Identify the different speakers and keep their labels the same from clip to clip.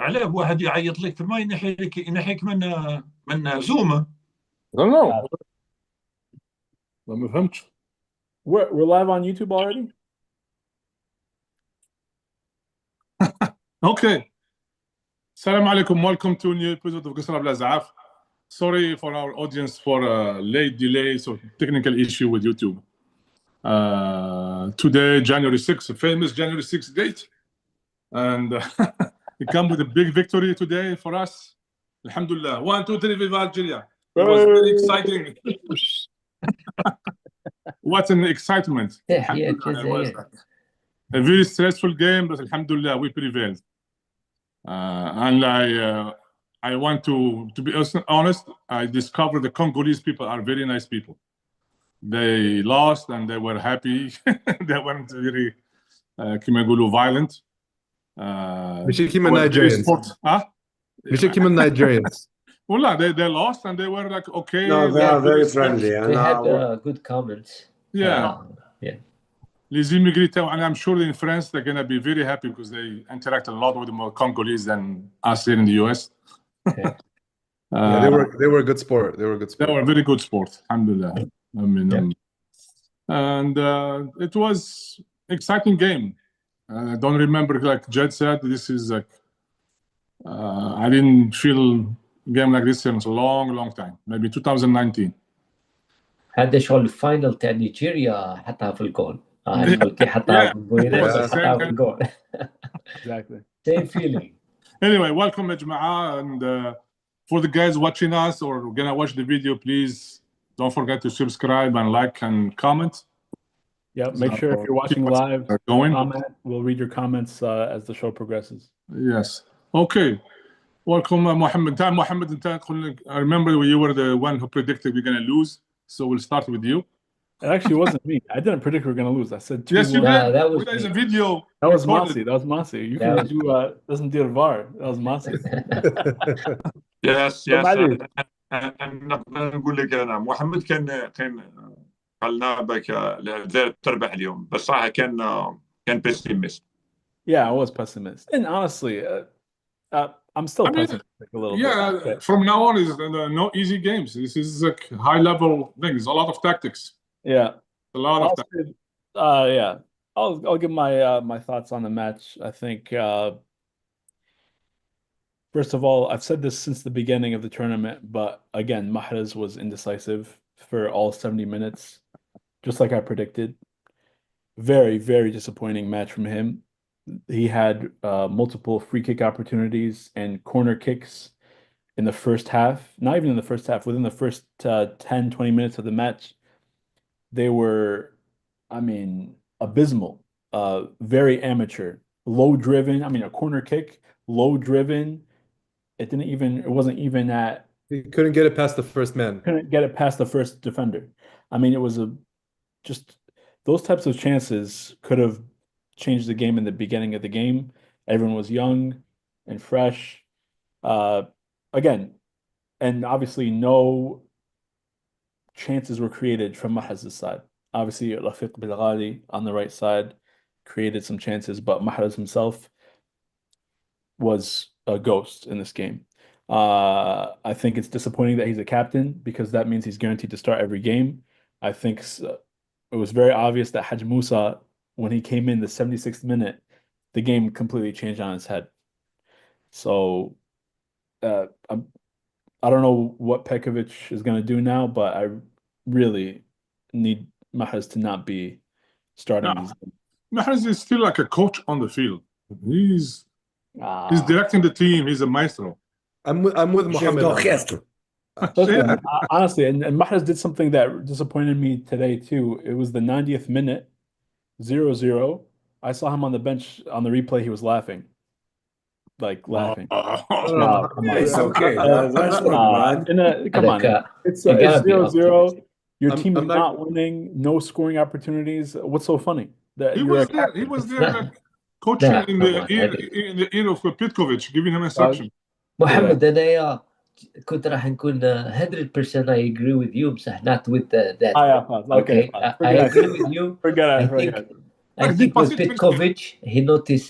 Speaker 1: عليه واحد يعيط لك في الماء ينحيك من زوم.
Speaker 2: I don't know. ما فهمتش.
Speaker 3: We're live on YouTube already?
Speaker 2: Okay. Assalamu alaikum. Welcome to a new episode of Gasra of Za3af. Sorry for our audience for a late delay, so technical issue with YouTube. Today, January 6th, a famous January 6th date. And it come with a big victory today for us. Alhamdulillah. 1, 2, 3, Viva Algeria. It was very exciting. What an excitement.
Speaker 4: It
Speaker 2: was a very stressful game, but Alhamdulillah, we prevailed. And I want to be honest, I discovered the Congolese people are very nice people. They lost and they were happy. They weren't very violent.
Speaker 5: مش كيما Nigerians. مش كيما Nigerians.
Speaker 2: Well, they lost and they were like, okay.
Speaker 6: No, they are very friendly.
Speaker 4: They had good comments.
Speaker 2: Yeah. Les immigrés, and I'm sure in France they're gonna be very happy because they interact a lot with more Congolese than us here in the US.
Speaker 5: Yeah, they were a good sport. They were a good sport.
Speaker 2: They were a very good sport, alhamdulillah. I mean, and it was exciting game. I don't remember, like Jed said, this is like I didn't feel a game like this in a long time. Maybe 2019.
Speaker 4: هذا شغل الفاينل تاع نيجيريا حطها في الجول. حطها في الجول.
Speaker 3: Exactly.
Speaker 4: Same feeling.
Speaker 2: Anyway, welcome يا جماعة, and for the guys watching us or gonna watch the video, please don't forget to subscribe and like and comment.
Speaker 3: Yeah, make sure if you're watching live, comment. We'll read your comments as the show progresses.
Speaker 2: Yes. Okay. Welcome, Mohammed. Mohammed, I remember you were the one who predicted we're gonna lose, so we'll start with you.
Speaker 3: It actually wasn't me. I didn't predict we were going to lose. I said 2-1.
Speaker 2: Yes, you did.
Speaker 4: That was
Speaker 2: There's a video.
Speaker 3: That was Masi. That was Masi. You can do doesn't do VAR. That was Masi.
Speaker 1: Yes. نقول لك انا محمد كان قالنا بك تربح اليوم بس صراحه كان pessimist.
Speaker 3: Yeah, I was pessimist. And honestly, I'm still pessimistic a little bit.
Speaker 2: Yeah, from now on is no easy games. This is like high level things, a lot of tactics.
Speaker 3: Yeah,
Speaker 2: a lot of tactics.
Speaker 3: Yeah, I'll give my thoughts on the match. I think first of all, I've said this since the beginning of the tournament, but again, Mahrez was indecisive for all 70 minutes, just like I predicted. Very, very disappointing match from him. He had multiple free kick opportunities and corner kicks in the first half. Not even in the first half, within the first 10, 20 minutes of the match. They were, I mean, abysmal, very amateur, low-driven. I mean, a corner kick, low-driven. It wasn't even at...
Speaker 5: He couldn't get it past the first man.
Speaker 3: Couldn't get it past the first defender. I mean, it was just those types of chances could have changed the game in the beginning of the game. Everyone was young and fresh. Again, and obviously no chances were created from Mahrez's side. Obviously, Rafiq Bilghali on the right side created some chances, but Mahrez himself was a ghost in this game. I think it's disappointing that he's a captain because that means he's guaranteed to start every game. I think it was very obvious that Haj Musa, when he came in the 76th minute, the game completely changed on its head. So I don't know what Pekovic is going to do now, but I really need Mahrez to not be starting these games.
Speaker 2: Mahrez is still like a coach on the field. He's directing the team. He's a maestro.
Speaker 5: I'm with Mohammed.
Speaker 3: Listen, honestly, and Mahrez did something that disappointed me today too. It was the 90th minute, 0-0. I saw him on the bench on the replay. He was laughing. Laughing.
Speaker 6: No, it's okay. That's
Speaker 3: come on. It's 0-0. Your team is not winning. No scoring opportunities. What's so funny?
Speaker 2: He was there like, coaching in the ear of Petkovic, giving him instruction.
Speaker 4: Mohammed, أنا كنت راح نكون 100% I agree with you, بس not with that.
Speaker 3: Okay.
Speaker 4: I agree with you.
Speaker 3: Forget it.
Speaker 4: I think with Petkovic, he noticed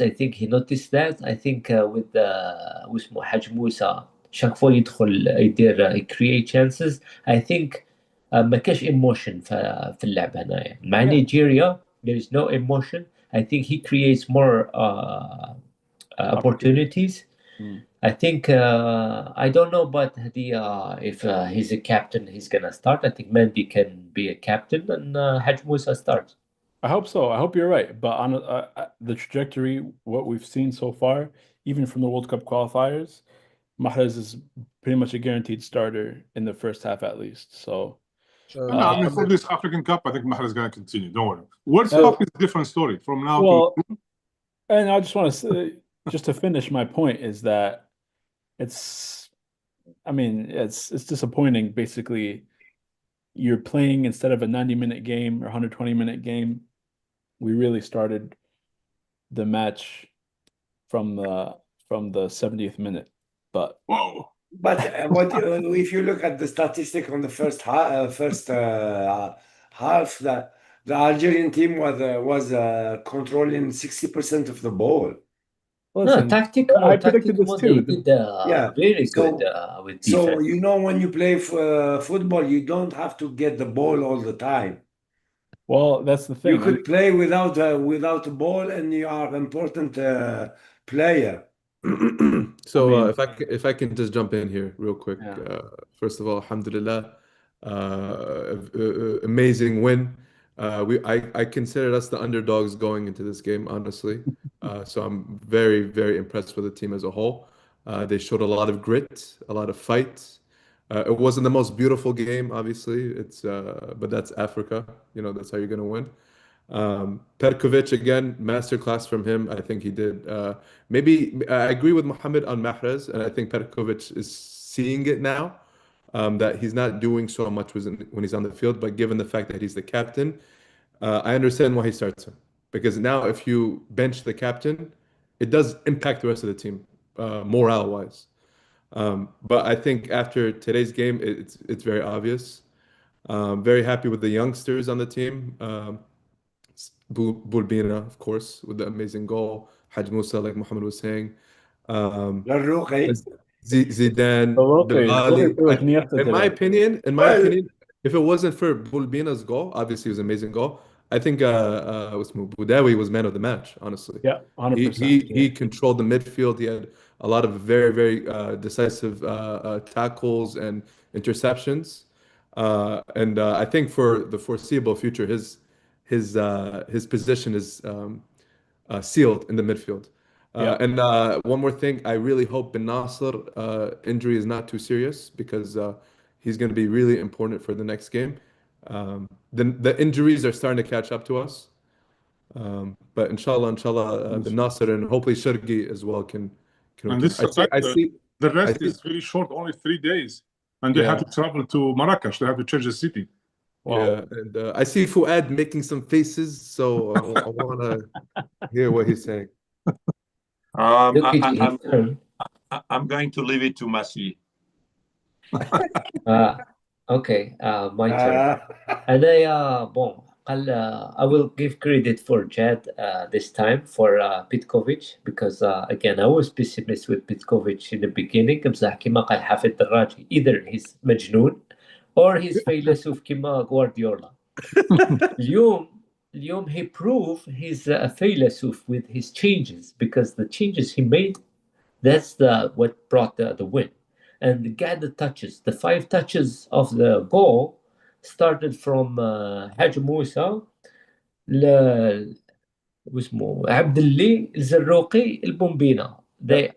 Speaker 4: that. I think with واسمه حاج موسى chaque fois يدخل يدير create chances. I think ما كاش emotion في اللعب هنايا. مع نيجيريا there is no emotion. I think he creates more opportunities. I think I don't know, but if he's a captain, he's gonna start. I think Mendy can be a captain and Haj Musa starts.
Speaker 3: I hope so. I hope you're right. But on the trajectory, what we've seen so far, even from the World Cup qualifiers, Mahrez is pretty much a guaranteed starter in the first half at least. So,
Speaker 2: I mean, for this African Cup, I think Mahrez is going to continue. Don't worry. World Cup is a different story from now.
Speaker 3: Well, and I just want to say, just to finish my point, is that it's disappointing. Basically, you're playing instead of a 90-minute game or 120-minute game. We really started the match from the 70th minute. But
Speaker 2: whoa!
Speaker 6: But if you look at the statistic on the first half, that the Algerian team was controlling 60% of the ball.
Speaker 3: Listen,
Speaker 4: I predicted this too. They did very good with defense.
Speaker 6: So when you play football, you don't have to get the ball all the time.
Speaker 3: Well, that's the thing.
Speaker 6: You could play without a ball, and you are an important player.
Speaker 5: So if I can just jump in here real quick. First of all, alhamdulillah, amazing win. I consider us the underdogs going into this game, honestly. So I'm very, very impressed with the team as a whole. They showed a lot of grit, a lot of fight. It wasn't the most beautiful game, obviously. But that's Africa. That's how you're going to win. Perkovic, again, masterclass from him. I think he did. Maybe I agree with Mohammed on Mahrez, and I think Perkovic is seeing it now, that he's not doing so much when he's on the field. But given the fact that he's the captain, I understand why he starts him. Because now if you bench the captain, it does impact the rest of the team, morale-wise. But I think after today's game, it's very obvious. Very happy with the youngsters on the team. Bulbina, of course, with the amazing goal. Haj Musa, like Mohammed was saying. Zidane, Belali. In my opinion, if it wasn't for Bulbina's goal, obviously it was an amazing goal. I think Boudawi was man of the match, honestly.
Speaker 3: Yeah, 100%.
Speaker 5: He controlled the midfield. He had a lot of very, very decisive tackles and interceptions. And I think for the foreseeable future, his position is sealed in the midfield. And one more thing, I really hope Ben Nasser injury is not too serious, because he's going to be really important for the next game. The injuries are starting to catch up to us. But inshallah, Ben Nasser and hopefully Shargi as well can
Speaker 2: and this the rest is very short, only 3 days. And they have to travel to Marrakesh. They have to change the city.
Speaker 5: Wow. Yeah, and I see Fuad making some faces, so I want to hear what he's saying.
Speaker 1: I'm going to leave it to Messi.
Speaker 4: Okay, my turn. And I will give credit for Jad this time for Petkovic, because again I was pessimist with Petkovic in the beginning. بصح كما قال حافظ الدراجي, either he's مجنون or he's فيلسوف كما Guardiola. اليوم he proved he's a فيلسوف with his changes, because the changes he made, that's what brought the win. And the touches, the 5 touches of the goal started from Haj Musa واسمه عبد الله الزروقي البومبينا.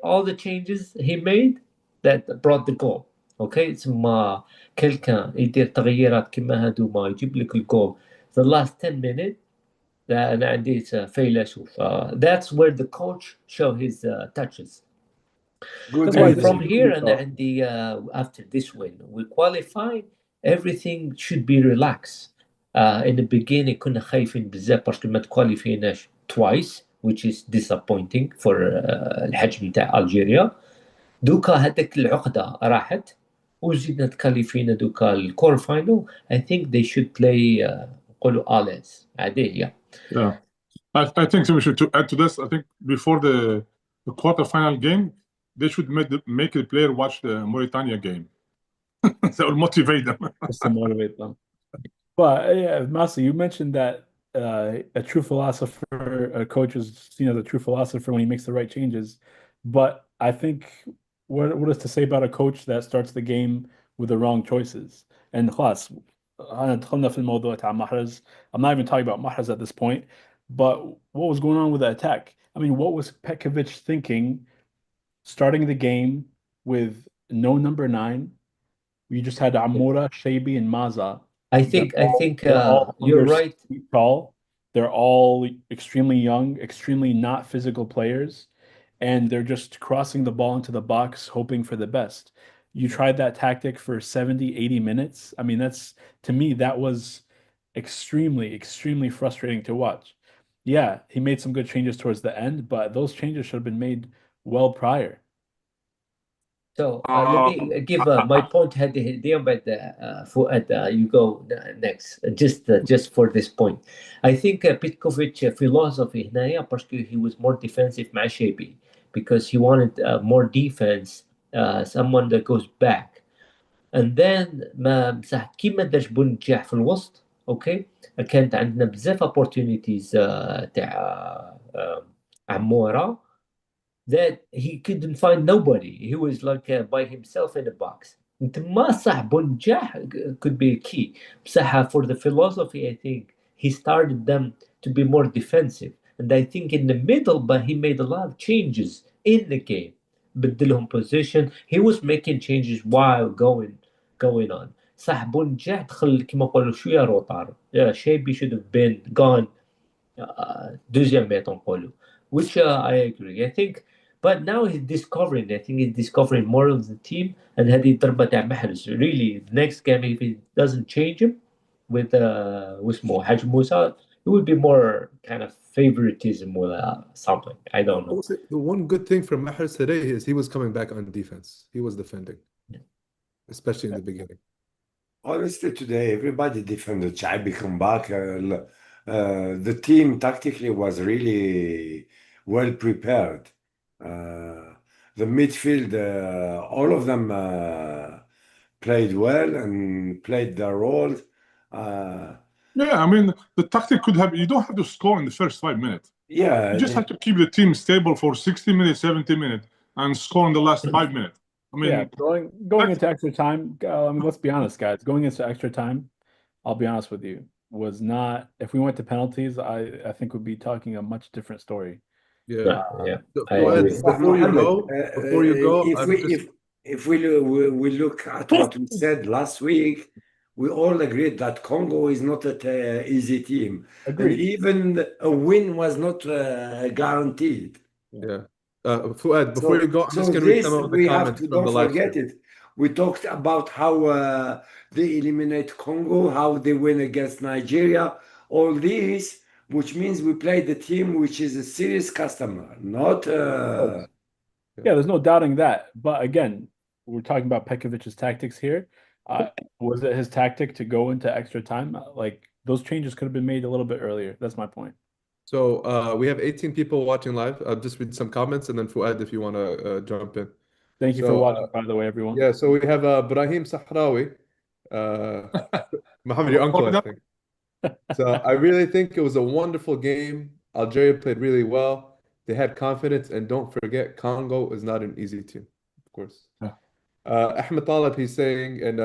Speaker 4: All the changes he made that brought the goal. Okay, ثم quelqu'un يدير تغييرات كما هذوما يجيب لك الجول the last 10 minutes. أنا عندي فيلسوف. That's where the coach show his touches. From here and after this win, we qualify. Everything should be relaxed. In the beginning, كنا خايفين بزاف باسكو ما تكواليفيناش twice, which is disappointing for الحجم نتاع ألجيريا. دوكا هذاك العقدة راحت وزيدنا تكاليفينا دوكا الكور فاينل. I think they should play نقولوا أليز عادية.
Speaker 2: I think we should to add to this. I think before the quarterfinal game, they should make the player watch the Mauritania game. That will motivate them.
Speaker 3: Just to motivate them. But yeah, Masi, you mentioned that a true philosopher, a coach is seen as a true philosopher when he makes the right changes. But I think what is to say about a coach that starts the game with the wrong choices? And خلاص أنا دخلنا في الموضوع تاع محرز. I'm not even talking about Mahrez at this point, but what was going on with the attack? I mean, what was Petkovic thinking starting the game with no number 9? We just had Amora, Shabi, and Maza.
Speaker 4: I think
Speaker 3: They're all
Speaker 4: you're
Speaker 3: under
Speaker 4: right.
Speaker 3: 6 feet tall. They're all extremely young, extremely not physical players, and they're just crossing the ball into the box, hoping for the best. You tried that tactic for 70, 80 minutes. I mean, to me, that was extremely, extremely frustrating to watch. Yeah, he made some good changes towards the end, but those changes should have been made well prior.
Speaker 4: So let me give my point هذه but فؤاد you go next just for this point. I think Petkovic philosophy هنايا because he was more defensive مع شيبي because he wanted more defense, someone that goes back, and then ما مسح كيما داش بنجاح في الوسط. اوكي كانت عندنا بزاف opportunities تاع عمورة that he couldn't find nobody. He was like by himself in a box. انت ما صح بنجاح could be a key. بصح for the philosophy, I think he started them to be more defensive. And I think in the middle, but he made a lot of changes in the game. بدلهم position. He was making changes while going on. صح بنجاح دخل كما نقولوا شوية روتار. Yeah, Shabi should have been gone deuxième ميت نقولوا. Which I agree. I think, but now he's discovering. I think he's discovering more of the team. And هذه الضربة تاع محرز. Really, the next game, if he doesn't change him with اسمه حاج موسى, it would be more kind of favoritism or something. I don't know.
Speaker 5: The one good thing from Mahrez today is he was coming back on defense. He was defending, especially in the beginning.
Speaker 6: Honestly, today everybody defended. Shaibi come back. The team tactically was really well prepared. The midfield, all of them played well and played their role.
Speaker 2: Yeah, I mean, the tactic could have, you don't have to score in the first 5 minutes.
Speaker 6: Yeah,
Speaker 2: You just have to keep the team stable for 60 minutes, 70 minutes, and score in the last 5 minutes. I mean,
Speaker 3: yeah, going into extra time, I mean, let's be honest, guys. Going into extra time, I'll be honest with you, was not. If we went to penalties, I think we'd be talking a much different story.
Speaker 5: Yeah.
Speaker 4: Yeah.
Speaker 5: So,
Speaker 4: I agree.
Speaker 5: before you go,
Speaker 6: if we look at what we said last week, we all agreed that Congo is not an easy team.
Speaker 3: Agreed.
Speaker 6: And even a win was not guaranteed.
Speaker 5: Yeah. Fuad, before you go, I'm just going to read some of the comments from the live
Speaker 6: stream. It. We talked about how they eliminate Congo, how they win against Nigeria, all these, which means we played the team which is a serious customer, not.
Speaker 3: Yeah, there's no doubting that. But again, we're talking about Petkovic's tactics here. Was it his tactic to go into extra time? Like those changes could have been made a little bit earlier. That's my point.
Speaker 5: So we have 18 people watching live. I'll just read some comments and then Fuad, if you want to jump in.
Speaker 3: Thank you for watching, by the way, everyone.
Speaker 5: Yeah, so we have Brahim Sahrawi, Mohammed, your uncle, I think. So I really think it was a wonderful game. Algeria played really well. They had confidence, and don't forget, Congo is not an easy team, of course.
Speaker 2: Yeah.
Speaker 5: Ahmed Talib, he's saying, and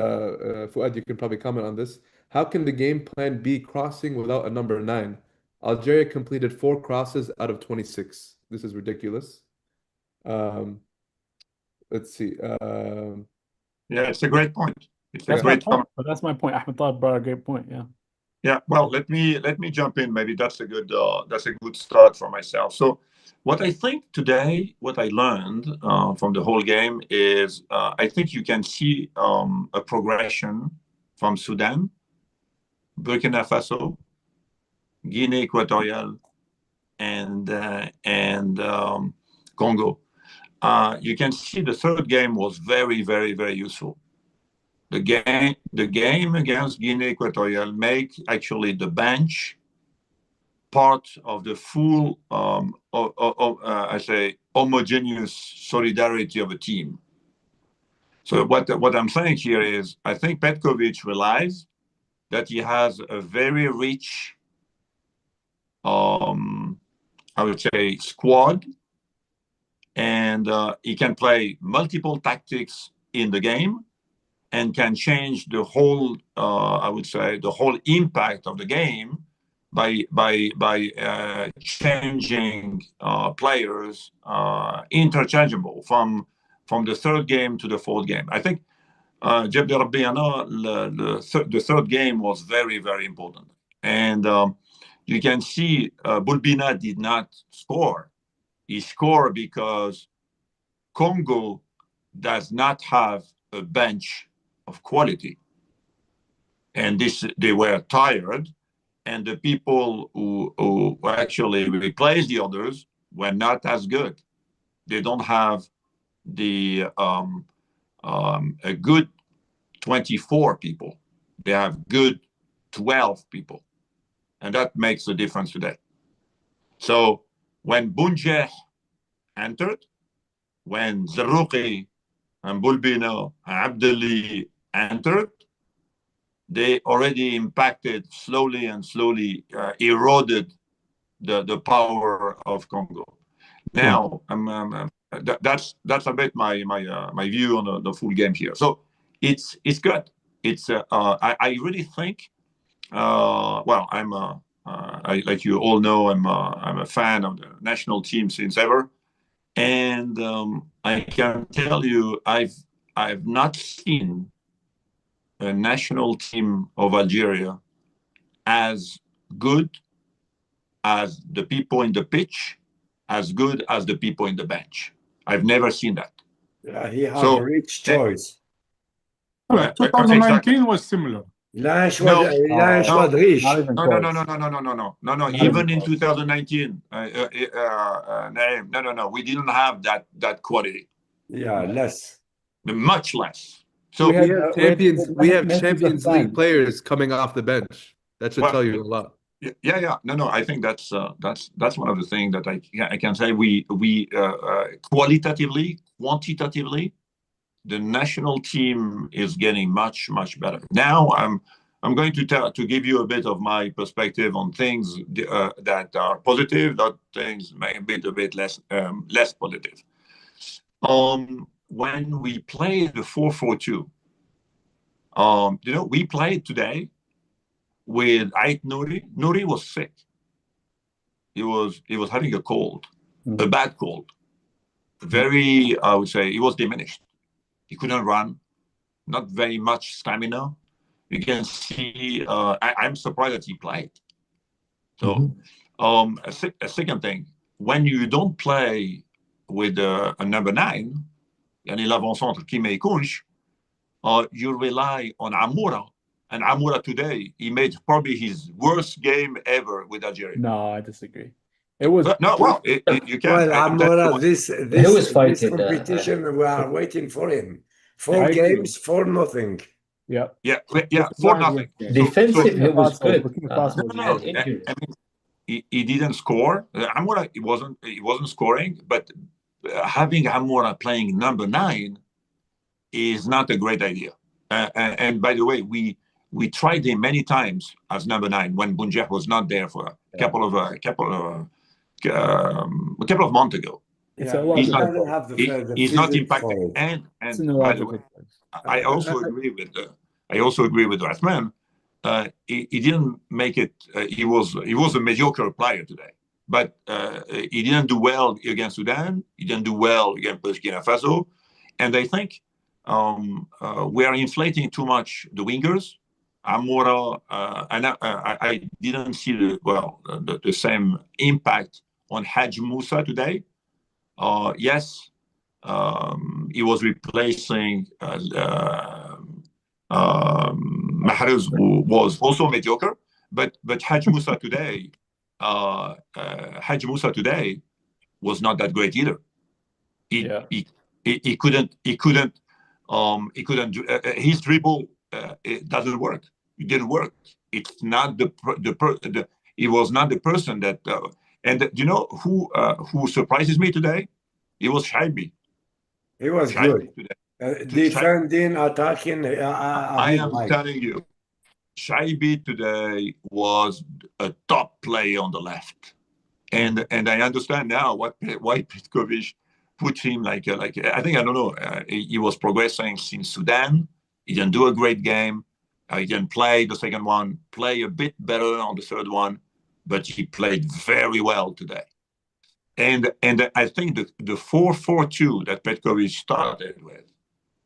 Speaker 5: Fuad, you can probably comment on this. How can the game plan be crossing without a number 9? Algeria completed 4 crosses out of 26. This is ridiculous. Let's see.
Speaker 1: Yeah, it's a great point.
Speaker 3: That's my point. But that's my point. Ahmed Talib brought a great point. Yeah.
Speaker 1: Yeah. Well, let me jump in. Maybe that's a good start for myself. So, what I think today, what I learned from the whole game is, I think you can see a progression from Sudan, Burkina Faso, Guinea Equatorial, and Congo. You can see the third game was very, very, very useful. The game against Guinea Equatorial make actually the bench part of the full, I say, homogeneous solidarity of a team. So what I'm saying here is, I think Petkovic realized that he has a very rich, I would say, squad, and he can play multiple tactics in the game and can change the whole, I would say, the whole impact of the game by changing players interchangeable from the third game to the fourth game. I think Jebdi Rabbiana, the third game was very, very important. And you can see Bulbina did not score. He scored because Congo does not have a bench of quality. And they were tired, and the people who actually replaced the others were not as good. They don't have a good 24 people. They have good 12 people. And that makes a difference today. So when Bunjeh entered, when Zarruqi and Bulbina and Abdelli entered, they already impacted slowly eroded the power of Congo. Now, that's a bit my view on the full game here. So it's good. It's I really think. Well, like you all know, I'm a fan of the national team since ever, and I can tell you I've not seen a national team of Algeria as good as the people in the pitch, as good as the people in the bench. I've never seen that.
Speaker 6: Yeah, he has a rich choice.
Speaker 2: 2019
Speaker 1: exactly.
Speaker 2: was similar.
Speaker 6: لا شواد ريش.
Speaker 1: No. Even in 2019, no. We didn't have that quality.
Speaker 6: Yeah, less.
Speaker 1: Much less.
Speaker 5: So we have Champions League players coming off the bench. That should tell you a lot.
Speaker 1: Yeah. No. I think that's one of the things that I can say. We qualitatively, quantitatively, the national team is getting much better. Now I'm going to give you a bit of my perspective on things that are positive, that things may be a bit less positive. When we played the 4-4-2, we played today with Ait Nouri. Nouri was sick. He was having a cold, a bad cold. Very, I would say, he was diminished. He couldn't run, not very much stamina. You can see, I'm surprised that he played. So, a second thing, when you don't play with a number 9, yani l'avant-centre Kime Kunsh, you rely on Amoura. And Amoura today, he made probably his worst game ever with Algeria.
Speaker 3: No, I disagree. It was
Speaker 1: you can't.
Speaker 6: Well, Amoura, this competition, we are waiting for him. 4 games, 4-0.
Speaker 3: Yeah,
Speaker 1: 4-0.
Speaker 4: Defensive, he was good.
Speaker 1: I mean, he didn't score. Amoura, he wasn't scoring, but having Amoura playing number 9 is not a great idea. And by the way, we tried him many times as number 9 when Bunjeh was not there for a couple of months ago. He's not impacting. And by the way, I also agree with Rahman. He didn't make it. He was a mediocre player today, but he didn't do well against Sudan. He didn't do well against Burkina Faso, and I think we are inflating too much the wingers. Amoura, and I didn't see the same impact on Haj Moussa today. Yes, he was replacing Mahrez, who was also mediocre, but Haj Moussa today, was not that great either. He couldn't do his dribble. It doesn't work. It didn't work. It's not he was not the person that. And you know who surprises me today? It was Shaibi.
Speaker 6: He was
Speaker 1: Shaibi
Speaker 6: good.
Speaker 1: today.
Speaker 6: Defending, attacking.
Speaker 1: I am telling you, Shaibi today was a top player on the left, and I understand now why Petkovic put him like I think I don't know. He was progressing since Sudan. He didn't do a great game. He didn't play the second one. Play a bit better on the third one, but he played very well today. And I think the 4-4-2 that Petkovic started with,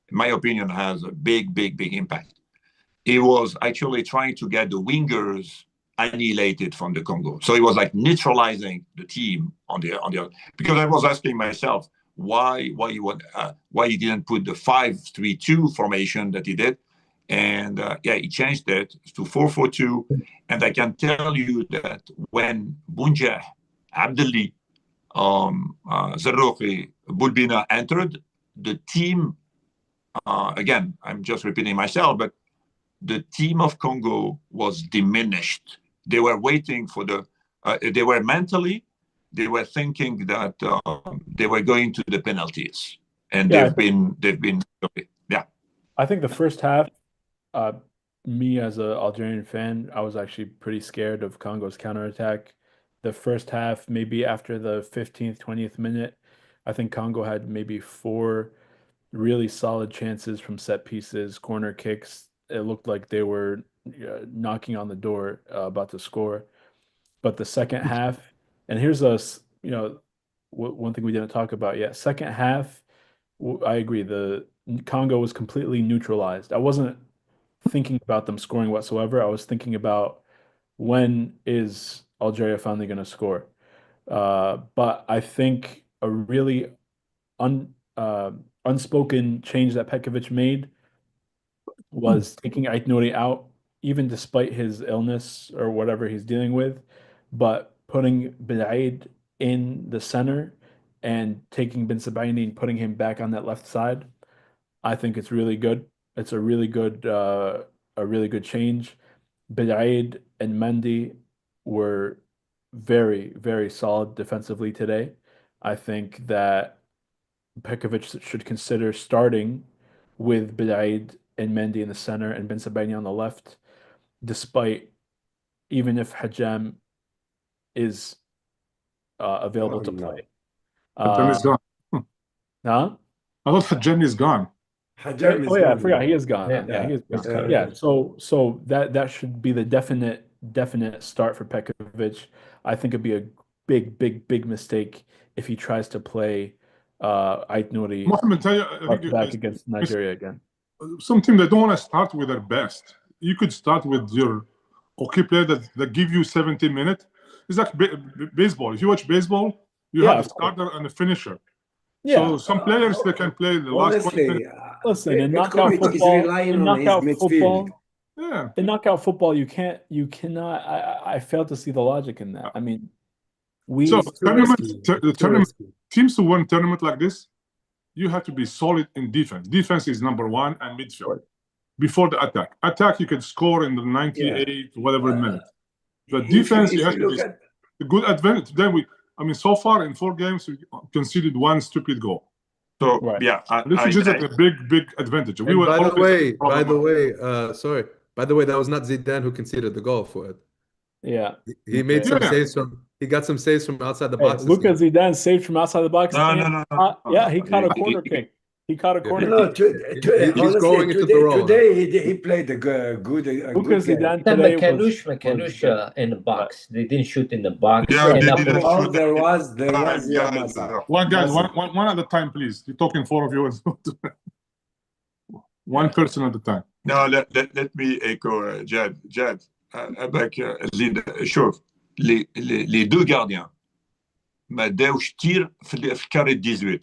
Speaker 1: in my opinion, has a big impact. He was actually trying to get the wingers annihilated from the Congo. So he was like neutralizing the team on the other. Because I was asking myself why he didn't put the 5-3-2 formation that he did, and he changed it to 4-4-2. And I can tell you that when Bunjah, Abdelli, Za3af, Boulbina entered the team, again, I'm just repeating myself, but the team of Congo was diminished. They were waiting for they were mentally, they were thinking that they were going to the penalties, and they've been okay. Yeah.
Speaker 3: I think the first half, me as an Algerian fan, I was actually pretty scared of Congo's counterattack. The first half, maybe after the 15th, 20th minute, I think Congo had maybe 4 really solid chances from set pieces, corner kicks. It looked like they were knocking on the door, about to score. But the second half, and here's us, one thing we didn't talk about yet. Second half, I agree. The Congo was completely neutralized. I wasn't thinking about them scoring whatsoever. I was thinking about when is Algeria finally going to score. But I think a really unspoken change that Petkovic made was taking Ait Nouri out, even despite his illness or whatever he's dealing with, but putting Belaid in the center and taking Ben Sebaini and putting him back on that left side. I think it's really good. It's a really good change. Belaid and Mendy were very, very solid defensively today. I think that Petkovic should consider starting with Belaid and Mendy in the center and Ben Sebaini on the left, despite even if Hajam is available to play.
Speaker 2: Hajam is gone.
Speaker 3: Huh?
Speaker 2: I thought Hajam is gone.
Speaker 6: Hajam is
Speaker 3: Oh yeah, I
Speaker 6: gone.
Speaker 3: forgot he is gone.
Speaker 4: Yeah,
Speaker 3: he is
Speaker 4: he's
Speaker 3: gone.
Speaker 4: gone.
Speaker 3: Yeah, so that should be the definite start for Petkovic. I think it'd be a big mistake if he tries to play Ait Nouri
Speaker 2: Mohamed, I think
Speaker 3: back against Nigeria again.
Speaker 2: some team they don't want to start with their best. You could start with your okay player that give you 70 minutes. It's like baseball. If you watch baseball, you have a starter and a finisher.
Speaker 3: Yeah.
Speaker 2: So some players they can play the last 20
Speaker 6: Honestly,
Speaker 2: minutes.
Speaker 3: Listen, in knockout
Speaker 6: Petkovic is
Speaker 3: football,
Speaker 6: relying on his midfield.
Speaker 2: Yeah.
Speaker 3: in knockout football, you cannot. I fail to see the logic in that. I mean,
Speaker 2: So
Speaker 6: Too
Speaker 2: tournament
Speaker 6: risky.
Speaker 2: teams to win tournament like this, you have to be solid in defense. Defense is number one, and midfield before the attack. Attack you can score in the 98 whatever minute. But defense you have to be a good advantage. Then so far in 4 games we conceded 1 stupid goal.
Speaker 1: So
Speaker 3: Right.
Speaker 1: this
Speaker 2: is just like a big advantage. We
Speaker 5: And
Speaker 2: were
Speaker 5: by the way,
Speaker 2: sorry.
Speaker 5: By the way, that was not Zidane who conceded the goal for it.
Speaker 3: Yeah.
Speaker 5: He made some
Speaker 2: Yeah.
Speaker 5: saves he got some saves from outside the
Speaker 3: Hey,
Speaker 5: box.
Speaker 3: Lucas Zidane saved from outside the box.
Speaker 1: No,
Speaker 3: and,
Speaker 1: no, no.
Speaker 3: yeah, he caught a corner kick. He caught a corner
Speaker 6: No,
Speaker 3: kick.
Speaker 5: He's going into the role.
Speaker 6: Today he played a good
Speaker 3: Lucas
Speaker 6: game.
Speaker 3: Zidane
Speaker 4: Then
Speaker 3: today
Speaker 4: Makanush in the box. They didn't shoot in the box.
Speaker 1: Yeah,
Speaker 4: And
Speaker 1: they
Speaker 4: after-
Speaker 1: didn't
Speaker 6: Oh,
Speaker 1: shoot.
Speaker 6: there was
Speaker 1: Guys,
Speaker 6: Massa.
Speaker 2: one at a time, please. You're talking 4 of you. One person at a time.
Speaker 1: No, let me echo Jad. Avec شوف les 2 gardiens ما داوش تير في كاري 18.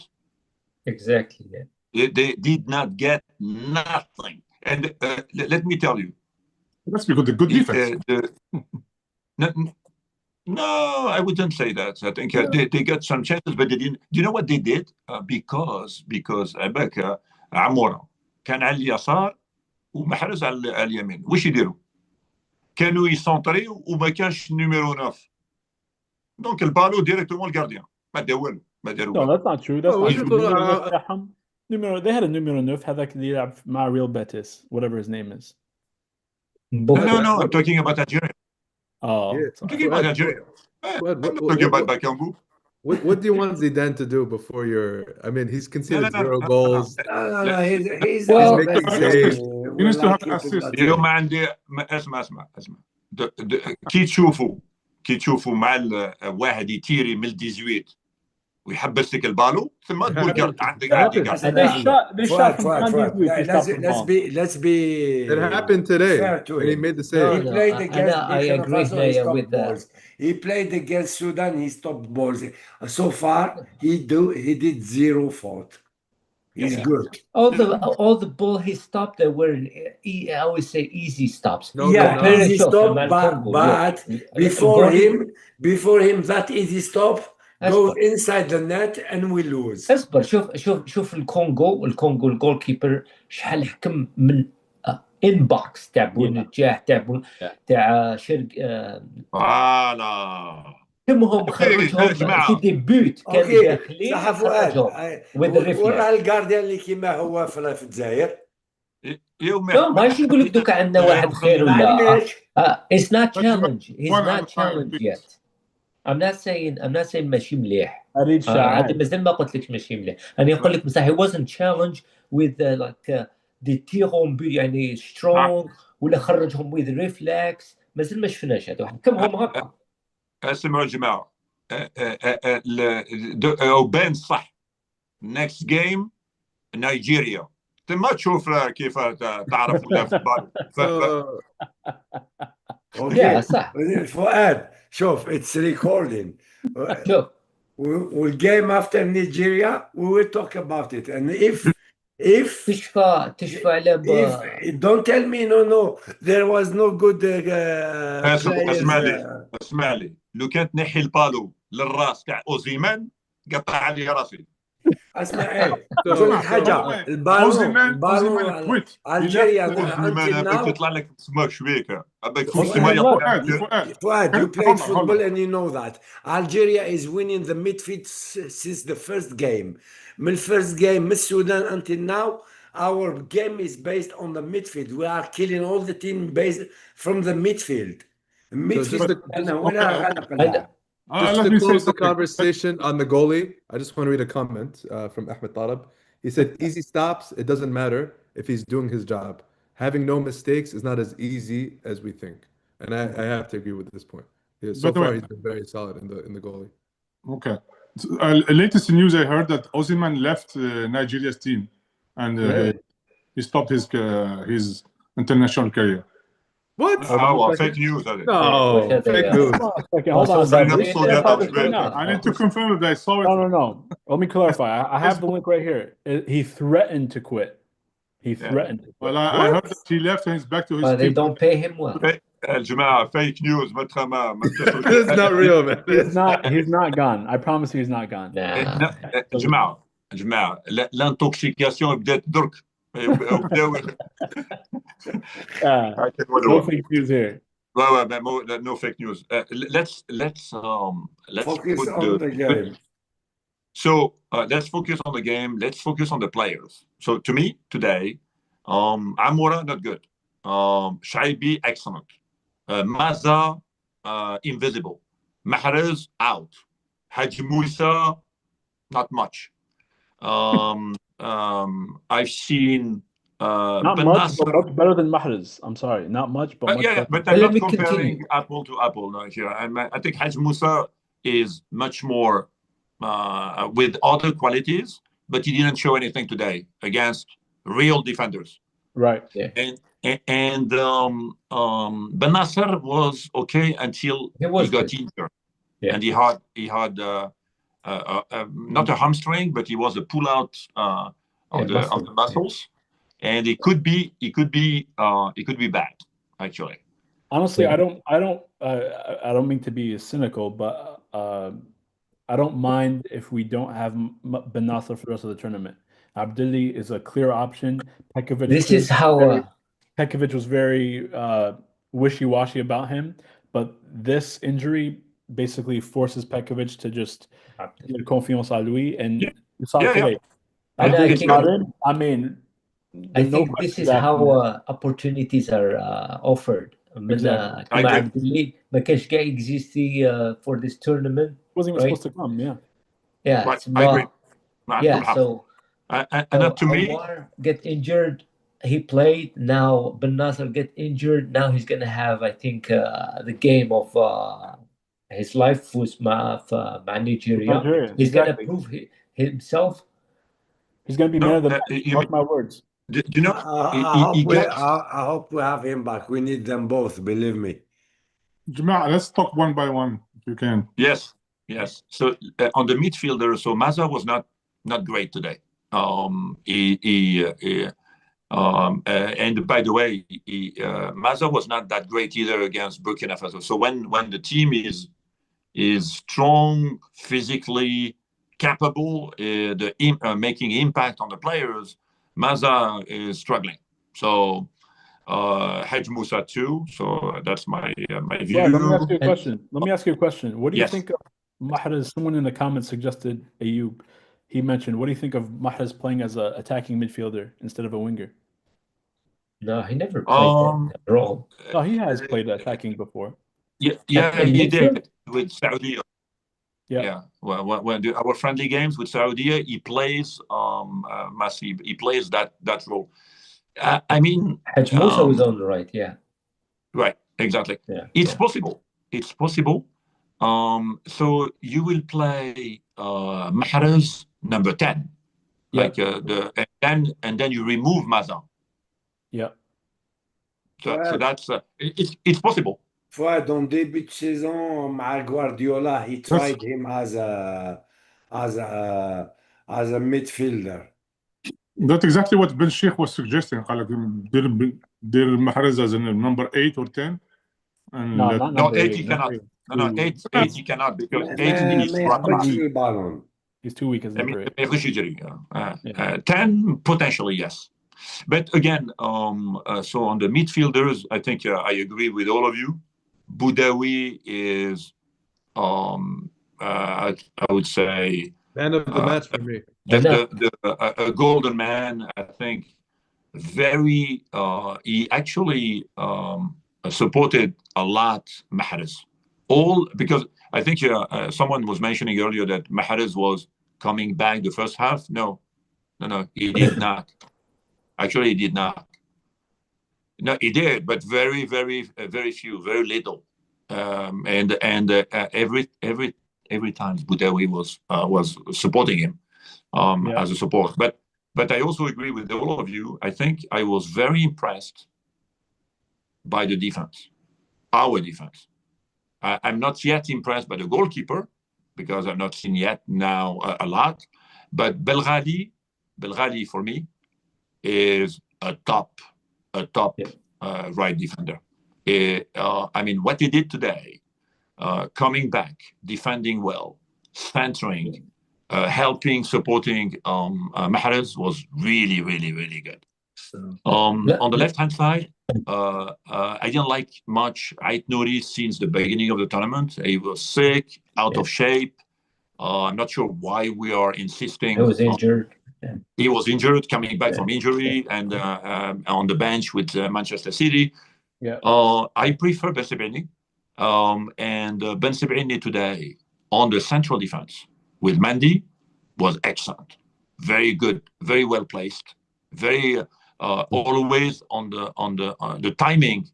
Speaker 4: Exactly. Yeah.
Speaker 1: They did not get nothing. And let me tell you.
Speaker 2: That's because the good defense.
Speaker 1: No, I wouldn't say that. I think they got some chances, but they didn't. Do you know what they did? Because Abeka عمورة كان على اليسار ومحرز على اليمين. وش يديروا؟ كانوا يسونطريو وما كانش نيميرو 9 دونك البالو ديريكتومون الجارديان ما دار والو ما داروا
Speaker 3: No,
Speaker 1: والو
Speaker 3: that's not true. That's
Speaker 5: Oh,
Speaker 3: not
Speaker 5: وش
Speaker 3: true.
Speaker 5: تقول؟
Speaker 3: Numero 9 تاعهم. They had a numero 9 هذاك اللي يلعب مع Real Betis, whatever his name is.
Speaker 1: No, I'm talking about Algeria.
Speaker 3: Oh,
Speaker 5: Yeah.
Speaker 1: I'm
Speaker 3: sorry.
Speaker 1: talking about Algeria.
Speaker 5: Fuad,
Speaker 1: I'm not talking about Bakambu.
Speaker 5: what do you want Zidane to do before your? I mean, he's conceded
Speaker 1: No.
Speaker 5: 0 goals.
Speaker 6: No, he's
Speaker 4: Well,
Speaker 5: making
Speaker 6: amazing.
Speaker 5: saves.
Speaker 2: He needs to have
Speaker 6: We like
Speaker 2: assist.
Speaker 6: it.
Speaker 1: اليوم عندي اسمع كي تشوفوا مع واحد يتيري من 18 ويحبس لك البالو ثم تقول عندك
Speaker 3: They shot from
Speaker 6: Fuad.
Speaker 3: behind the
Speaker 6: Let's be
Speaker 5: It happened today
Speaker 6: fair to
Speaker 5: when he
Speaker 6: him.
Speaker 5: made the
Speaker 6: He
Speaker 5: save.
Speaker 4: No,
Speaker 6: played against
Speaker 4: I
Speaker 6: Burkina
Speaker 4: agree
Speaker 6: Faso, he stopped
Speaker 4: with that.
Speaker 6: balls. He played against Sudan, he stopped balls. So far, he did 0 fault. He's good.
Speaker 4: All the ball he stopped, they were I always say easy stops.
Speaker 5: No,
Speaker 6: Yeah,
Speaker 5: they're not.
Speaker 6: easy
Speaker 4: شوف
Speaker 6: stop,
Speaker 4: لما الكونغو،
Speaker 6: but before him, that easy stop goes inside the net and we lose.
Speaker 4: اصبر شوف الكونغو الجول كيبر شحال حكم من انبوكس تاع بونجاه تاع شرق
Speaker 1: فوالا
Speaker 4: كمهم خرجهم في دي بوت كانوا داخلين خرجهم
Speaker 6: ورا الجارديان اللي كيما هو في الجزائر.
Speaker 4: لا ماشي نقول لك دوكا عندنا واحد خير ولا it's not challenge he's not challenged yet. I'm not saying ماشي مليح. هذا مازال ما قلت لك ماشي مليح. انا نقول لك بصح he wasn't challenged with like the تيرون يعني strong ولا خرجهم with reflex. مازال ما شفناش هذا حكمهم هكا.
Speaker 1: اسمعوا يا جماعه بان صح next game نيجيريا ما تشوف كيف تعرف ولا في البال
Speaker 4: اوكي صح
Speaker 6: فؤاد شوف it's recording.
Speaker 4: شوف
Speaker 6: we'll game after Nigeria we will talk about it and if
Speaker 4: تشفى على
Speaker 6: don't tell me no there was no good
Speaker 1: اسمع لي لو كانت نحي البالو للراس تاع اوزيمان قطع علي راسي.
Speaker 6: اسمع ايه نقول لك حاجه البالو الجيريا
Speaker 1: تطلع لك سماك شويكه
Speaker 6: فؤاد you played football and you know that Algeria is winning the midfield since the first game. من first game من السودان until now our game is based on the midfield. We are killing all the team based from the midfield.
Speaker 5: Just to close the conversation on the goalie, I just want to read a comment from Ahmed Tarab. He said, easy stops, it doesn't matter if he's doing his job. Having no mistakes is not as easy as we think. And I have to agree with this point. So far, he's been very solid in the goalie.
Speaker 2: Okay. Latest news I heard that Osimhen left Nigeria's team and he stopped his international career.
Speaker 5: What?
Speaker 1: fake news.
Speaker 5: No, fake news.
Speaker 3: Okay, hold on.
Speaker 2: I need to confirm that I saw it.
Speaker 3: No. Let me clarify. I have the link right here. He threatened to quit. He threatened to quit.
Speaker 2: Well, I heard that he left and he's back to his team.
Speaker 4: They don't pay him well.
Speaker 1: الجماعة fake news
Speaker 5: It's not real, man.
Speaker 3: He's not gone. I promise you he's not gone.
Speaker 1: جماعة الانتوكسيكاسيون بدات درك
Speaker 3: No fake news here.
Speaker 1: No fake news. Let's
Speaker 6: focus on the game.
Speaker 1: So let's focus on the game. Let's focus on the players. So to me today, Amoura not good. Shaibi excellent. Maza invisible. Mahrez out. Haji Moussa not much. I've seen
Speaker 3: not much, but much better than Mahrez. I'm sorry, not much, but much better.
Speaker 1: But I'm not comparing apple to apple now here. I think Haji Moussa is much more with other qualities, but he didn't show anything today against real defenders.
Speaker 3: Right.
Speaker 1: Yeah. And Benasser was okay until he got injured. Yeah. And he had not a hamstring, but he was a pull-out of the muscles, and it could be bad actually.
Speaker 3: Honestly, I don't mean to be cynical, but I don't mind if we don't have Benasser for the rest of the tournament. Abdulli is a clear option. Pekovic.
Speaker 4: This is how
Speaker 3: Pekovic was very wishy-washy about him, but this injury basically forces Petkovic to just get confiance à lui, and
Speaker 1: Yeah.
Speaker 3: you saw it today.
Speaker 4: And
Speaker 3: After
Speaker 4: I
Speaker 3: he's
Speaker 4: think-
Speaker 3: not in, I mean,
Speaker 4: I
Speaker 3: there's no
Speaker 4: think this
Speaker 3: question
Speaker 4: is
Speaker 3: that-
Speaker 4: how opportunities are offered. من
Speaker 3: Exactly.
Speaker 4: كما
Speaker 1: I
Speaker 4: عبد اللي ما كانش كاع existي for this tournament.
Speaker 3: wasn't even
Speaker 4: right?
Speaker 3: supposed to come. Yeah.
Speaker 4: Yeah,
Speaker 1: Right,
Speaker 4: it's
Speaker 1: I agree.
Speaker 4: not. Yeah, so
Speaker 1: And to me,
Speaker 4: Omar get injured. He played. Now Ben Nasser get injured. Now he's gonna have, I think, the game of his life with مع Nigeria.
Speaker 3: Nigeria,
Speaker 4: He's
Speaker 3: exactly.
Speaker 4: gonna prove himself.
Speaker 3: He's going to be man of the match. Mark my words.
Speaker 1: you know,
Speaker 6: I hope we have him back. We need them both, believe me.
Speaker 2: Jamal, let's talk one by one if you can.
Speaker 1: Yes. So on the midfielder, so Maza was not great today. And by the way, Maza was not that great either against Burkina Faso. So when the team is strong, physically capable, making impact on the players, Maza is struggling. So Haj Musa too. So that's my view.
Speaker 3: Right, let me ask you a question. What do you
Speaker 1: Yes.
Speaker 3: think of Mahrez? Someone in the comments suggested Ayoub. He mentioned, what do you think of Mahrez playing as an attacking midfielder instead of a winger?
Speaker 4: No, he never played that role.
Speaker 3: Oh, he has played attacking before.
Speaker 1: Yeah,
Speaker 4: In
Speaker 1: he
Speaker 4: midfield?
Speaker 1: did with Saudi.
Speaker 3: Yeah.
Speaker 1: Yeah. Well, when our friendly games with Saudi, he plays massive. He plays that role. I mean,
Speaker 4: Haj Musa was on the right. Yeah.
Speaker 1: right. Exactly.
Speaker 4: Yeah.
Speaker 1: It's possible. It's possible. So you will play Mahrez number 10,
Speaker 3: Yeah.
Speaker 1: like and then you remove Maza.
Speaker 3: Yeah.
Speaker 1: So that's it's possible.
Speaker 6: Fouad, on début de saison, مع Guardiola, he tried him as a midfielder.
Speaker 2: That's exactly what Ben Sheikh was suggesting. قال لك دير Mahrez as a number 8 or 10. And
Speaker 3: No, not
Speaker 1: No,
Speaker 3: number
Speaker 1: 8
Speaker 3: 8.
Speaker 1: he cannot. No, 8 he cannot because 8
Speaker 6: ما
Speaker 1: is
Speaker 6: يقبلش البالون.
Speaker 3: He's too weak as
Speaker 1: I
Speaker 3: number
Speaker 1: mean,
Speaker 3: 8.
Speaker 1: 10 potentially, yes. But again, so on the midfielders, I think I agree with all of you. Boudaoui is, I would say,
Speaker 5: Man of the match for me.
Speaker 1: a golden man. I think very. He actually supported a lot Mahrez. Because I think someone was mentioning earlier that Mahrez was coming back the first half. No, he did not. Actually, he did not. No, he did, but very, very, very few, very little. And every time Boudaoui was supporting him as a support. But I also agree with all of you. I think I was very impressed by the defense, our defense. I'm not yet impressed by the goalkeeper because I've not seen yet now a lot. But Belghali for me is a top right defender. I mean, what he did today, coming back, defending well, centering, helping, supporting Mahrez was really, really, really good. On the left-hand side, I didn't like much Ait Nouri since the beginning of the tournament. He was sick, out of shape. I'm not sure why we are insisting.
Speaker 4: He was injured.
Speaker 1: He was injured, coming back from injury, and on the bench with Manchester City.
Speaker 3: Yeah.
Speaker 1: I prefer Ben Sebaini. And Ben Sebaini today on the central defense with Mendy was excellent. Very good, very well placed, very always on the timing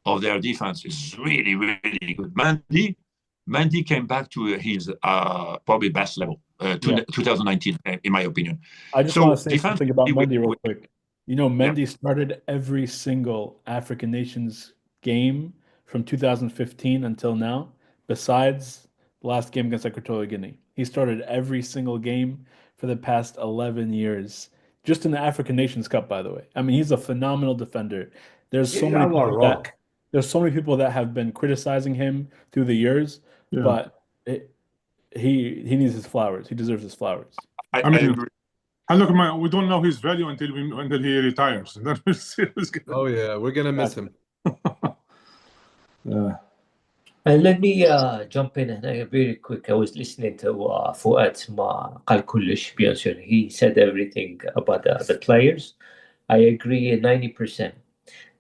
Speaker 1: of their defense is really, really good. Mendy came back to his probably best level, 2019, in my opinion.
Speaker 3: I just want to say something about Mendy real quick. You know, Mendy started every single African nations game from 2015 until now, besides the last game against Equatorial Guinea. He started every single game for the past 11 years, just in the African Nations Cup, by the way. I mean, he's a phenomenal defender. There's so many people that have been criticizing him through the years, but he needs his flowers. He deserves his flowers.
Speaker 2: I mean, and look, man, we don't know his value until he retires.
Speaker 5: Oh yeah, we're gonna miss him.
Speaker 4: And let me jump in and very quick. I was listening to Fuad ما قال كلش bien sûr. He said everything about the players. I agree 90%.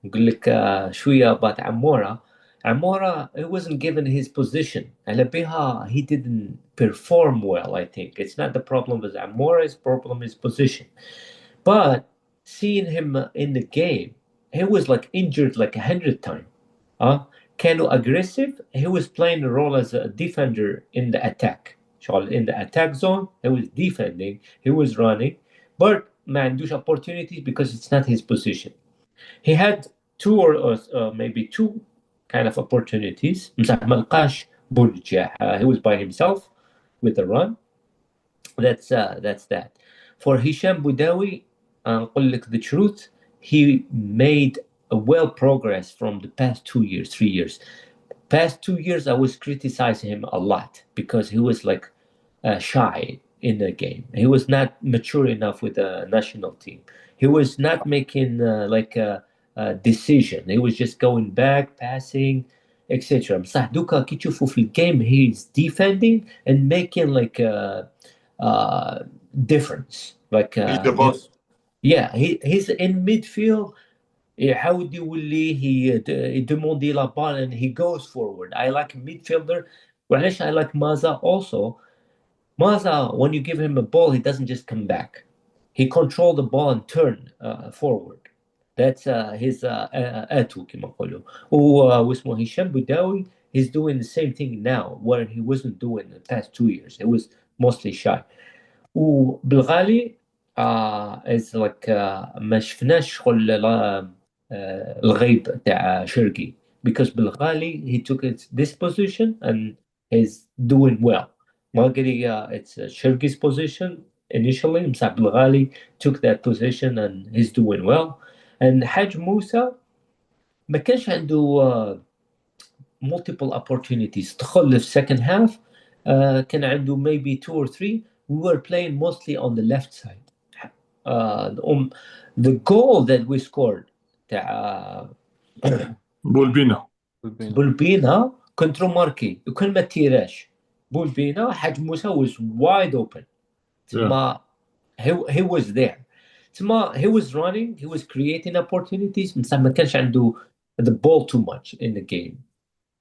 Speaker 4: نقول لك شوية about Amora. Amora, he wasn't given his position. على بها he didn't perform well, I think. It's not the problem with Amora's problem is position. But seeing him in the game, he was like injured like 100 times. كانوا aggressive. He was playing a role as a defender in the attack. In the attack zone, he was defending, he was running, but ما عندوش opportunities because it's not his position. He had two or maybe two kind of opportunities. مسح ما لقاش برجع. He was by himself with the run. That's that. For Hisham Boudawi, نقول لك the truth, he made a well progress from the past 2 years, 3 years. Past 2 years, I was criticizing him a lot because he was like shy in the game. He was not mature enough with the national team. He was not making like a decision. He was just going back, passing, etc. بصح دوكا كي تشوفوا في الجيم he's defending and making like a difference. Like
Speaker 1: He's the boss.
Speaker 4: yeah, he's in midfield. يحاول يولي يديموندي لا بال and he goes forward. I like midfielder. وعلاش I like Maza also. Maza, when you give him a ball, he doesn't just come back. He control the ball and turn forward. That's his اتو كما نقولوا. واسمه هشام بوداوي, he's doing the same thing now, what he wasn't doing the past 2 years. He was mostly shy. وبالغالي is like ما شفناش شغل الغيب تاع شرقي because بالغالي he took this position and he's doing well. Margari, it's Shirgi's position initially. مسح بالغالي took that position and he's doing well. And Haj Musa ما كانش عنده multiple opportunities. تدخل في second half كان عنده maybe 2 or 3. We were playing mostly on the left side. The goal that we scored تاع بولبينا كونترو ماركي وكان ما تيراش. بولبينا حاج موسى was wide open. تما he was there. تما he was running, he was creating opportunities. بصح ما كانش عنده the ball too much in the game.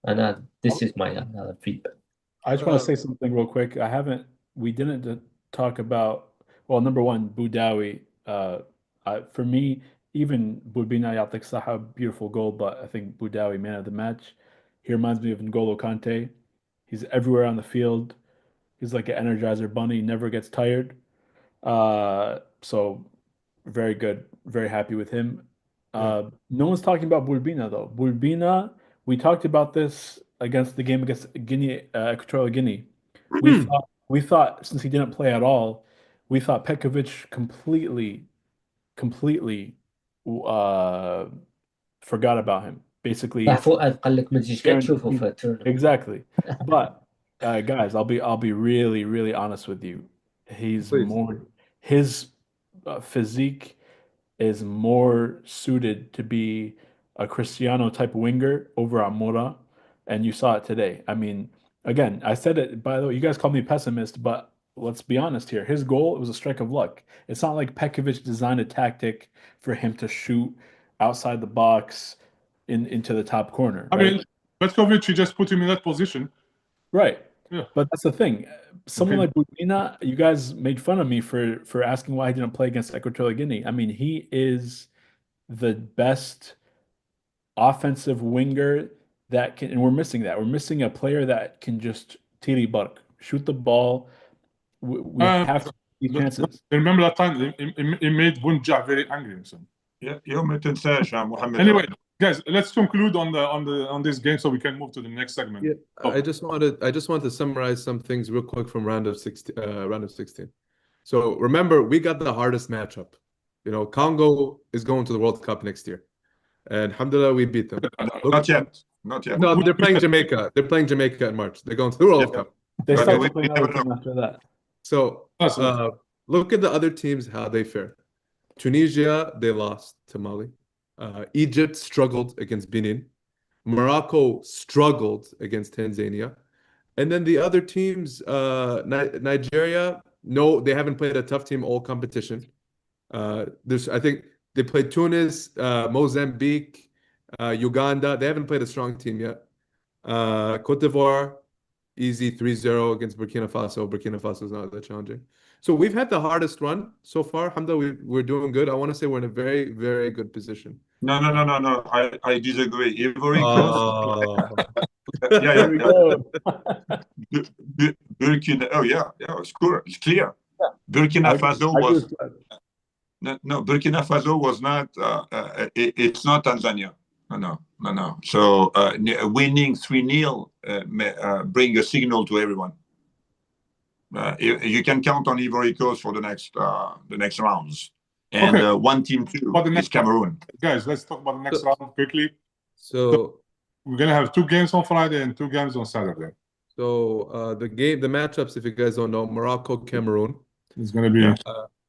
Speaker 4: And this is my feedback.
Speaker 3: I just want to say something real quick. We didn't talk about, well, number one, Boudawi. For me, even Boudbina Yatik Saha, beautiful goal, but I think Boudawi, man of the match. He reminds me of N'Golo Kante. He's everywhere on the field. He's like an energizer bunny, never gets tired. So very good, very happy with him. No one's talking about Boudbina though. Boudbina, we talked about this against the game against Guinea, Equatorial Guinea. We thought since he didn't play at all, we thought Petkovic completely forgot about him. Basically, exactly. But guys, I'll be really, really honest with you. His physique is more suited to be a Cristiano type winger over Amora, and you saw it today. I mean, again, I said it, by the way, you guys call me pessimist, but let's be honest here. His goal, it was a strike of luck. It's not like Petkovic designed a tactic for him to shoot outside the box into the top corner.
Speaker 2: I mean, Petkovic, he just put him in that position.
Speaker 3: Right. Yeah. But that's the thing. Someone like Boudbina, you guys made fun of me for asking why he didn't play against Equatorial Guinea. I mean, he is the best offensive winger that can, and we're missing that. We're missing a player that can just tiri bark, shoot the ball. We have to see chances.
Speaker 2: Remember that time he made Bunja very angry. So. Anyway, guys, let's conclude on this game so we can move to the next segment.
Speaker 5: Yeah, I just want to summarize some things real quick from round of 16. So remember, we got the hardest matchup. You know, Congo is going to the World Cup next year, and alhamdulillah, we beat them.
Speaker 1: Not yet.
Speaker 5: No, they're playing Jamaica. They're playing Jamaica in March. They're going to the World Cup.
Speaker 3: They start to play another team after that.
Speaker 5: So look at the other teams, how they fare. Tunisia, they lost to Mali. Egypt struggled against Benin. Morocco struggled against Tanzania. And then the other teams, Nigeria, no, they haven't played a tough team all competition. I think they played Tunis, Mozambique, Uganda. They haven't played a strong team yet. Cote d'Ivoire, easy 3-0 against Burkina Faso. Burkina Faso is not that challenging. So we've had the hardest run so far. Alhamdulillah, we're doing good. I want to say we're in a very, very good position.
Speaker 1: No. I disagree. Ivory Coast.
Speaker 5: Oh.
Speaker 1: Yeah.
Speaker 3: Here we go.
Speaker 1: Burkina. Oh yeah. It's clear. It's clear.
Speaker 3: Yeah.
Speaker 1: Burkina Faso
Speaker 3: I agree
Speaker 1: was.
Speaker 3: with that.
Speaker 1: No, Burkina Faso was not. It's not Tanzania. No. So winning 3-0 bring a signal to everyone. You can count on Ivory Coast for the next rounds. And
Speaker 2: Okay.
Speaker 1: one team too is Cameroon.
Speaker 2: Guys, let's talk about the next round quickly.
Speaker 5: So
Speaker 2: we're gonna have 2 games on Friday and 2 games on Saturday.
Speaker 5: So the matchups, if you guys don't know, Morocco, Cameroon.
Speaker 2: It's gonna be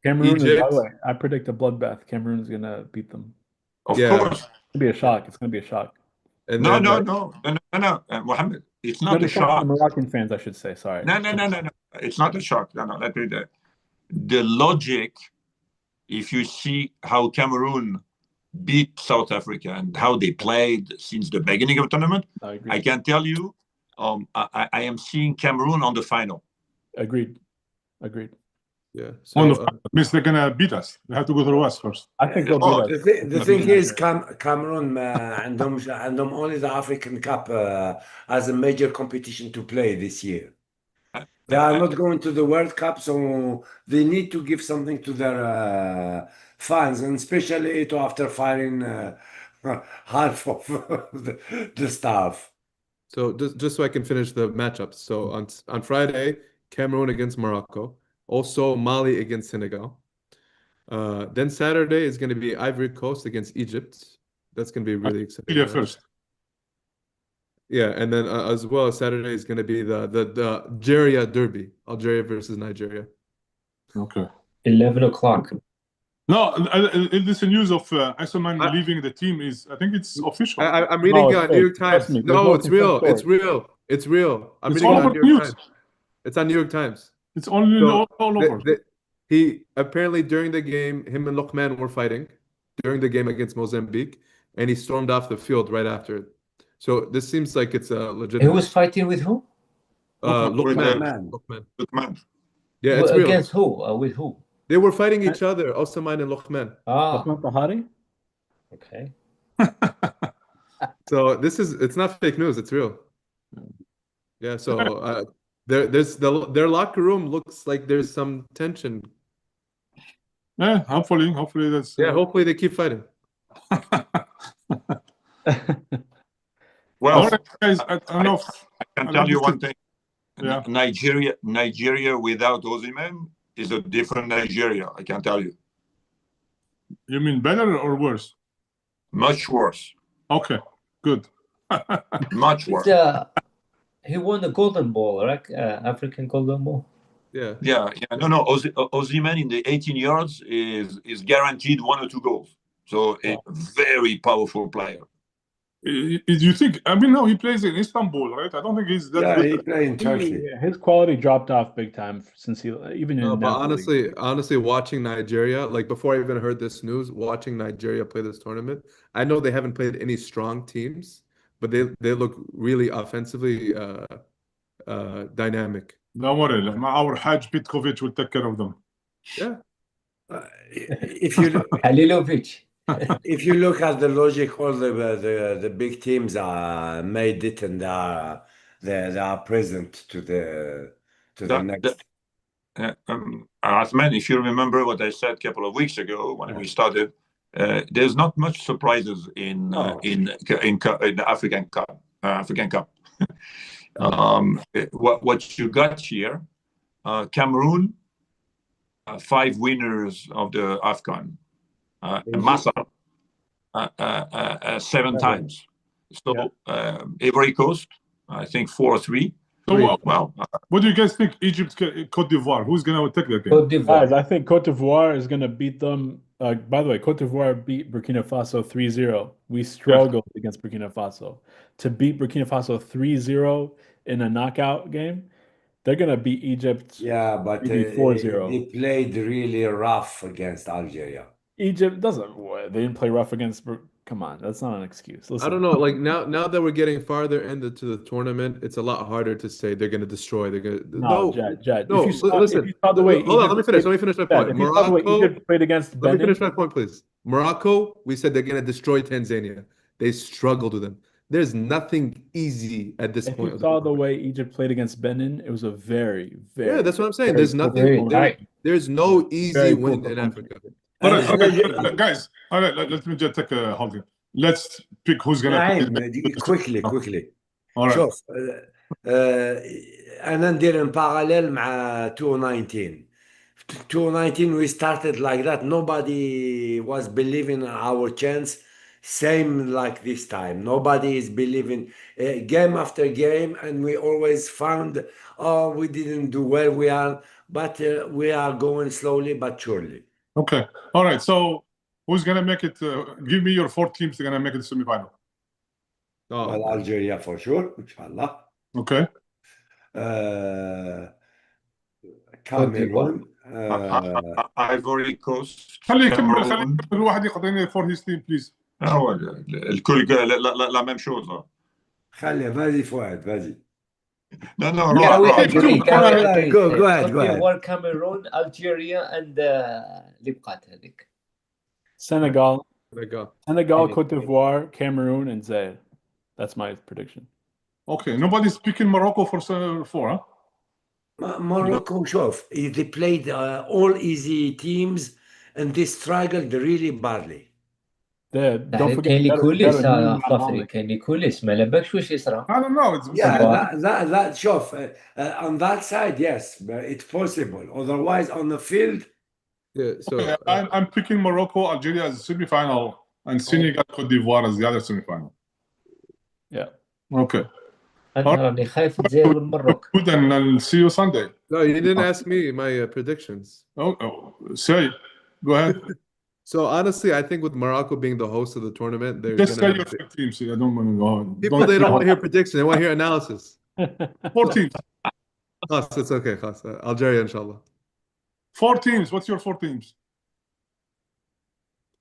Speaker 3: Cameroon,
Speaker 5: Egypt.
Speaker 3: by the way, I predict a bloodbath. Cameroon's gonna beat them.
Speaker 1: Of
Speaker 5: Yeah.
Speaker 1: course.
Speaker 3: It's gonna be a shock. It's gonna be a shock.
Speaker 5: And
Speaker 1: No,
Speaker 5: then,
Speaker 1: Mohammed, it's
Speaker 3: It's
Speaker 1: not
Speaker 3: gonna be
Speaker 1: a
Speaker 3: a shock
Speaker 1: shock.
Speaker 3: to Moroccan fans, I should say. Sorry.
Speaker 1: No. It's not a shock. No. Let me the logic. If you see how Cameroon beat South Africa and how they played since the beginning of the tournament,
Speaker 3: I agree.
Speaker 1: I can tell you, I am seeing Cameroon on the final.
Speaker 3: Agreed.
Speaker 5: yeah.
Speaker 2: on
Speaker 5: So
Speaker 2: the means they're gonna beat us. They have to go through us first.
Speaker 3: I think they'll
Speaker 1: Oh,
Speaker 3: beat us.
Speaker 6: The thing is, Cameroon عندهم only the African Cup as a major competition to play this year. They are not going to the World Cup, so they need to give something to their fans, and especially after firing half of the staff.
Speaker 5: So just so I can finish the matchups. So on Friday, Cameroon against Morocco. Also Mali against Senegal. Then Saturday is going to be Ivory Coast against Egypt. That's going to be really exciting.
Speaker 2: Yeah, first.
Speaker 5: Yeah, and then as well, Saturday is going to be the Algeria derby, Algeria versus Nigeria.
Speaker 2: Okay.
Speaker 4: 11 o'clock.
Speaker 2: No, this news of Isolman leaving the team is, I think it's official.
Speaker 5: I'm reading
Speaker 3: No,
Speaker 5: it
Speaker 3: it's
Speaker 5: on New York
Speaker 3: fake. Trust
Speaker 5: Times.
Speaker 3: me, there's
Speaker 5: No,
Speaker 3: no
Speaker 5: it's real.
Speaker 3: confirmed
Speaker 5: It's real. It's real. I'm
Speaker 2: It's
Speaker 5: reading
Speaker 2: all
Speaker 5: it on
Speaker 2: over
Speaker 5: New York
Speaker 2: news.
Speaker 5: Times. It's on New York Times.
Speaker 2: It's only
Speaker 5: So,
Speaker 2: all over.
Speaker 5: He apparently during the game, him and Lokman were fighting during the game against Mozambique, and he stormed off the field right after it. So this seems like it's a legitimate.
Speaker 4: He was fighting with who?
Speaker 5: Lokman.
Speaker 1: Lokman.
Speaker 5: Yeah, it's real.
Speaker 4: Against who? With who?
Speaker 5: They were fighting each other, Osman and Lokman.
Speaker 3: Lokman Tahari?
Speaker 4: Okay.
Speaker 5: So it's not fake news, it's real. Yeah, so their locker room looks like there's some tension.
Speaker 2: Yeah, hopefully that's.
Speaker 5: Yeah, hopefully they keep fighting.
Speaker 1: Well,
Speaker 2: all right, guys, I don't know.
Speaker 1: I can tell you one thing.
Speaker 2: Yeah.
Speaker 1: Nigeria without Osimhen is a different Nigeria. I can tell you.
Speaker 2: You mean better or worse?
Speaker 1: Much worse.
Speaker 2: Okay, good.
Speaker 1: Much worse.
Speaker 4: He won the Golden Ball, right? African Golden Ball.
Speaker 5: Yeah.
Speaker 1: No. Osimhen in the 18 yards is guaranteed 1 or 2 goals. So a very powerful player.
Speaker 2: You think? I mean, no, he plays in Istanbul, right? I don't think he's that good.
Speaker 6: He played in Turkey.
Speaker 3: His quality dropped off big time since he even in.
Speaker 5: But honestly, watching Nigeria, like before I even heard this news, watching Nigeria play this tournament, I know they haven't played any strong teams, but they look really offensively dynamic.
Speaker 2: Don't worry, our Haj Petkovic will take care of them.
Speaker 5: Yeah.
Speaker 6: If you
Speaker 4: Halilovic.
Speaker 6: if you look at the logic, all the big teams are made it, and they are present to the next.
Speaker 1: Athman, if you remember what I said a couple of weeks ago when we started, there's not much surprises in the African Cup. What you got here, Cameroon, 5 winners of the AFCON. Masar 7 times. So Ivory Coast, I think 4 or 3.
Speaker 2: So,
Speaker 1: well,
Speaker 2: what do you guys think? Egypt, Cote d'Ivoire, who's going to take that game?
Speaker 4: Cote d'Ivoire.
Speaker 3: Guys, I think Cote d'Ivoire is going to beat them By the way, Cote d'Ivoire beat Burkina Faso 3-0. We struggled against Burkina Faso. To beat Burkina Faso 3-0 in a knockout game, they're gonna beat Egypt
Speaker 6: Yeah, but
Speaker 3: maybe 4-0.
Speaker 6: they played really rough against Algeria.
Speaker 3: Egypt doesn't. They didn't play rough against. Come on, that's not an excuse. Listen,
Speaker 5: I don't know. Like now that we're getting farther into the tournament, it's a lot harder to say they're going to destroy. They're going to
Speaker 3: no, Jad.
Speaker 5: No, listen.
Speaker 3: If you saw the way
Speaker 5: Hold on.
Speaker 3: Egypt
Speaker 5: Let me finish.
Speaker 3: played-
Speaker 5: Let me finish my
Speaker 3: Jad,
Speaker 5: point.
Speaker 3: if you saw the way Egypt played against
Speaker 5: Let me
Speaker 3: Benin,
Speaker 5: finish my point, please. Morocco, we said they're going to destroy Tanzania. They struggled with them. There's nothing easy at this
Speaker 3: if
Speaker 5: point.
Speaker 3: you saw the way Egypt played against Benin, it was a very, very
Speaker 5: Yeah, that's what I'm saying.
Speaker 3: very
Speaker 5: There's nothing.
Speaker 4: Right.
Speaker 5: There's no easy
Speaker 3: very
Speaker 5: win
Speaker 3: poor
Speaker 5: in
Speaker 3: performance.
Speaker 5: Africa.
Speaker 2: All right, guys. All right, let me just take a hold. Let's pick who's gonna.
Speaker 6: نعيم quickly.
Speaker 2: All right.
Speaker 6: شوف أنا ندير in parallel مع 2019. 2019 we started like that. Nobody was believing in our chance. Same like this time. Nobody is believing game after game, and we always found, oh, we didn't do well. But we are going slowly but surely.
Speaker 2: Okay. All right. So who's gonna make it? Give me your 4 teams that are gonna make it to semifinal.
Speaker 5: Oh,
Speaker 6: Well, Algeria for sure, inshallah.
Speaker 2: Okay.
Speaker 6: Cameroon.
Speaker 1: Ivory Coast.
Speaker 2: خلي
Speaker 1: Cameroon.
Speaker 2: كل واحد يعطيني for his team please.
Speaker 1: الكل la même chose.
Speaker 6: خلي vas-y فؤاد vas-y.
Speaker 1: No,
Speaker 4: Yeah, we
Speaker 1: right.
Speaker 4: can agree.
Speaker 6: Go ahead.
Speaker 4: Cameroon, Algeria, and اللي بقات هذيك.
Speaker 3: Senegal,
Speaker 5: Senegal.
Speaker 3: Cote d'Ivoire, Cameroon, and Zaire. That's my prediction.
Speaker 2: Okay. Nobody's picking Morocco for 4, huh?
Speaker 6: Morocco, شوف, they played all easy teams and they struggled really badly.
Speaker 3: Don't forget,
Speaker 4: كاين لي كوليس
Speaker 3: Garamini,
Speaker 4: فاطري كاين لي كوليس ما لباكش واش يصرى.
Speaker 2: I don't know. It's
Speaker 6: Yeah, that شوف, on that side, yes, but it's possible. Otherwise, on the field,
Speaker 5: Yeah, so
Speaker 2: okay, I'm picking Morocco, Algeria as a semifinal, and Senegal, Cote d'Ivoire as the other semifinal.
Speaker 3: Yeah.
Speaker 2: Okay.
Speaker 4: انا راني خايف الجزائر والمروك.
Speaker 2: Good, and I'll see you Sunday.
Speaker 5: no, you didn't ask me my predictions.
Speaker 2: Say, go ahead.
Speaker 5: So honestly, I think with Morocco being the host of the tournament, they're
Speaker 2: Just say
Speaker 5: gonna
Speaker 2: your
Speaker 5: have
Speaker 2: 4 teams. I don't want to go on.
Speaker 5: people. They don't want to hear predictions. They want to hear analysis.
Speaker 2: 4 teams.
Speaker 5: Khas, it's okay. Khas. Algeria, inshallah.
Speaker 2: 4 teams. What's your 4 teams?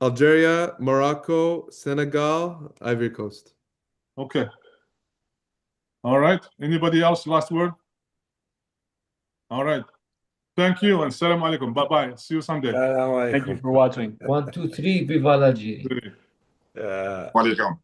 Speaker 5: Algeria, Morocco, Senegal, Ivory Coast.
Speaker 2: Okay. All right. Anybody else? Last word? All right. Thank you and salam alaikum. Bye-bye. See you Sunday.
Speaker 3: Thank you for watching.
Speaker 4: 1 2 3 viva l'Algérie.
Speaker 1: Welcome.